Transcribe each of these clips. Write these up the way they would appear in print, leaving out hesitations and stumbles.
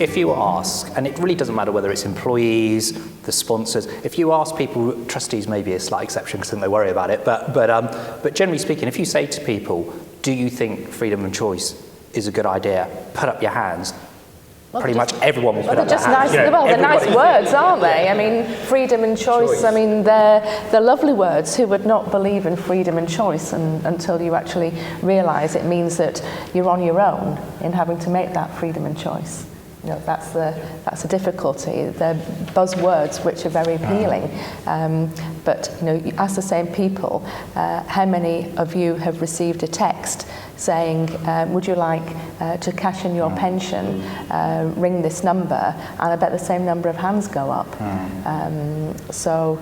if you ask, and it really doesn't matter whether it's employees, the sponsors, if you ask people, trustees may be a slight exception because then they worry about it, but generally speaking, if you say to people, do you think freedom and choice is a good idea? Put up your hands. Pretty much everyone will put up their hands. They're nice words, aren't they? I mean, freedom and choice. I mean, they're lovely words. Who would not believe in freedom and choice until you actually realise it means that you're on your own in having to make that freedom and choice. You know, that's a difficulty. They're buzzwords which are very appealing. But you know, you ask the same people, how many of you have received a text saying, would you like to cash in your pension, ring this number, and I bet the same number of hands go up. So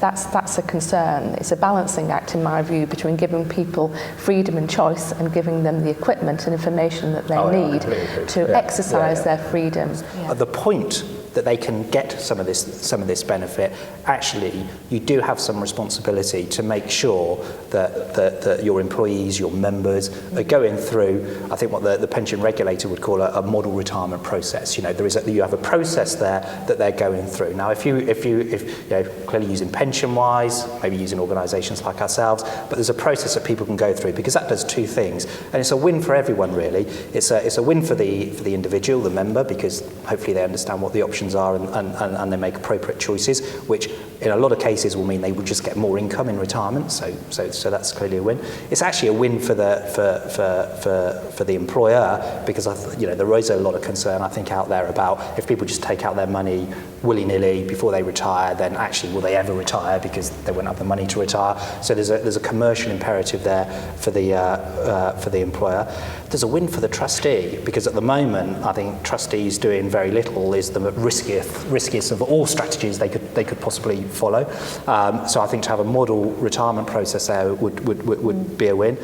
that's a concern. It's a balancing act, in my view, between giving people freedom and choice and giving them the equipment and information that they need to exercise their freedoms. At the point that they can get some of this benefit, actually you do have some responsibility to make sure that your employees, your members are going through, I think, what the pension regulator would call a model retirement process. You know, you have a process there that they're going through. Now, if you know, clearly using PensionWise, maybe using organisations like ourselves, but there's a process that people can go through, because that does two things, and it's a win for everyone really. It's a win for the individual, the member, because hopefully they understand what the options are and they make appropriate choices, which in a lot of cases will mean they would just get more income in retirement. So that's clearly a win. It's actually a win for the employer, because there is a lot of concern, I think, out there about if people just take out their money willy-nilly before they retire, then actually will they ever retire because they won't have the money to retire. So there's a commercial imperative there for the employer. There's a win for the trustee, because at the moment I think trustees doing very little is the riskiest of all strategies they could possibly follow. So I think to have a model retirement process there would be a win.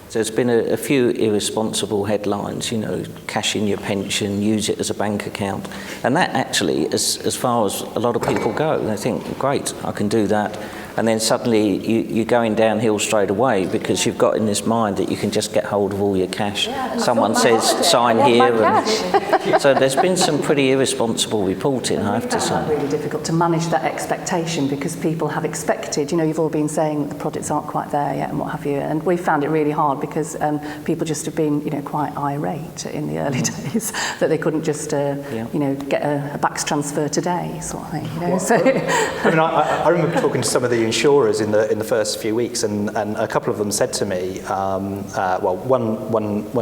So there's been a few irresponsible headlines, you know, cash in your pension, use it as a bank account. And that actually, as far as a lot of people go, they think, great, I can do that. And then suddenly you're going downhill straight away, because you've got in this mind that you can just get hold of all your cash. Yeah, someone says, sign here. And so there's been some pretty irresponsible reporting, I have to say. It's really difficult to manage that expectation, because people have expected, you know, you've all been saying the products aren't quite there yet and what have you. And we found it really hard because people just have been, you know, quite irate in the early days that they couldn't just, you know, get a backs transfer today, sort of thing. You know? So, I mean, I remember talking to some of the insurers in the first few weeks, and a couple of them said to me, one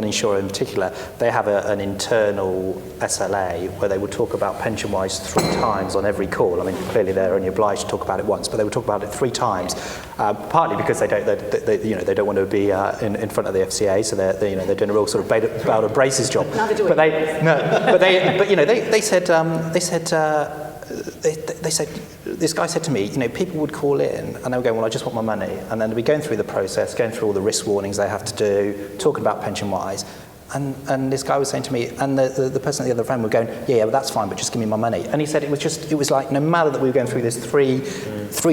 insurer in particular, they have an internal SLA where they would talk about PensionWise 3 times on every call. I mean, clearly they're only obliged to talk about it once, but they would talk about it 3 times, partly because they don't want to be in front of the FCA, so they're doing a real sort of belt and braces job. They said, this guy said to me, you know, people would call in and they were going, well, I just want my money. And then they'd be going through the process, going through all the risk warnings they have to do, talking about PensionWise. And this guy was saying to me, and the person at the other end were going, yeah, well, that's fine, but just give me my money. And he said it was like, no matter that we were going through this three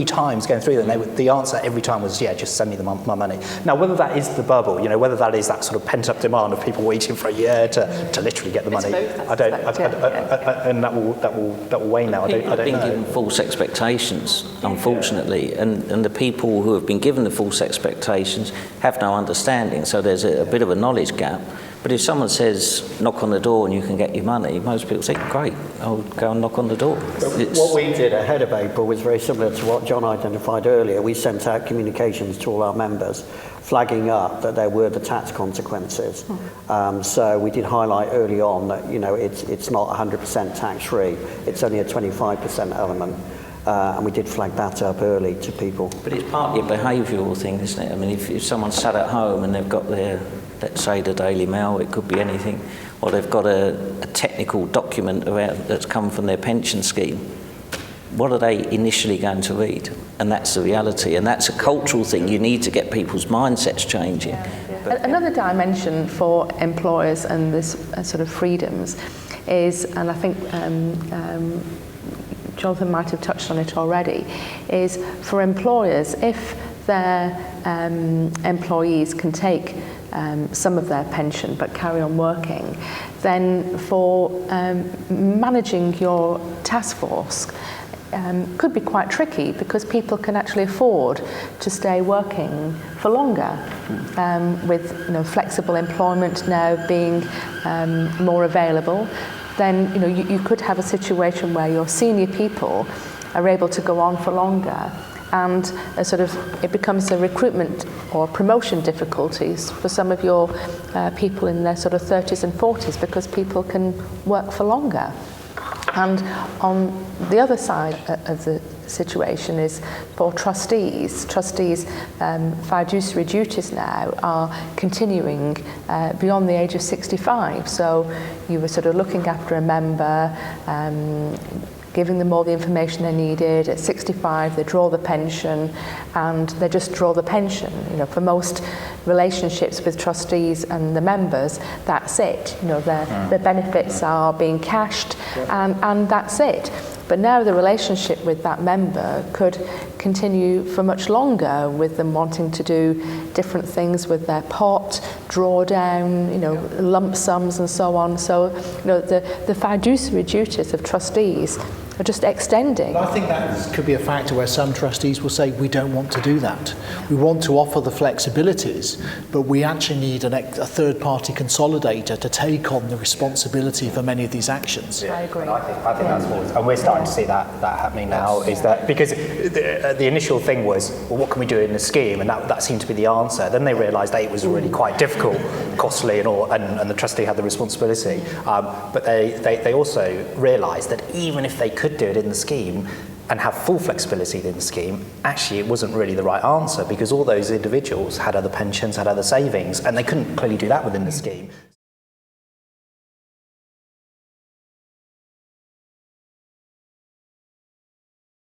times going through it, the answer every time was, yeah, just send me my money. Now, whether that is the bubble, you know, whether that is that sort of pent-up demand of people waiting for a year to literally get the money, and that will wane now. I don't know. Been given false expectations, unfortunately, and the people who have been given the false expectations have no understanding. So there's a bit of a knowledge gap. But if someone says, knock on the door and you can get your money, most people say, great, I'll go and knock on the door. What we did ahead of April was very similar to what John identified earlier. We sent out communications to all our members, flagging up that there were the tax consequences. So we did highlight early on that, you know, it's not 100% tax-free. It's only a 25% element. And we did flag that up early to people. But it's partly a behavioural thing, isn't it? I mean, if someone's sat at home and they've got their, let's say, the Daily Mail, it could be anything, or they've got a technical document that's come from their pension scheme, what are they initially going to read? And that's the reality, and that's a cultural thing. You need to get people's mindsets changing. Another dimension for employers and this sort of freedoms is, and I think Jonathan might have touched on it already, is for employers, if their employees can take some of their pension but carry on working, then for managing your task force could be quite tricky, because people can actually afford to stay working for longer, with flexible employment now being more available. Then you could have a situation where your senior people are able to go on for longer, and it becomes a recruitment or promotion difficulties for some of your people in their sort of 30s and 40s, because people can work for longer. And on the other side of the situation is for trustees. Trustees' fiduciary duties now are continuing beyond the age of 65. So you were sort of looking after a member, giving them all the information they needed. At 65, they draw the pension, and they just draw the pension. For most relationships with trustees and the members, that's it. Their benefits are being cashed, and that's it. But now the relationship with that member could continue for much longer, with them wanting to do different things with their pot, drawdown, lump sums and so on. So, the fiduciary duties of trustees are just extending. I think that could be a factor where some trustees will say, we don't want to do that. We want to offer the flexibilities, but we actually need a third-party consolidator to take on the responsibility for many of these actions. I agree. I think that's what, and we're starting to see that happening now. Is that because the initial thing was, well, what can we do in the scheme, and that seemed to be the answer. Then they realised that it was really quite difficult, costly, and the trustee had the responsibility. But they also realised that even if they could do it in the scheme and have full flexibility in the scheme, actually it wasn't really the right answer, because all those individuals had other pensions, had other savings, and they couldn't clearly do that within the scheme.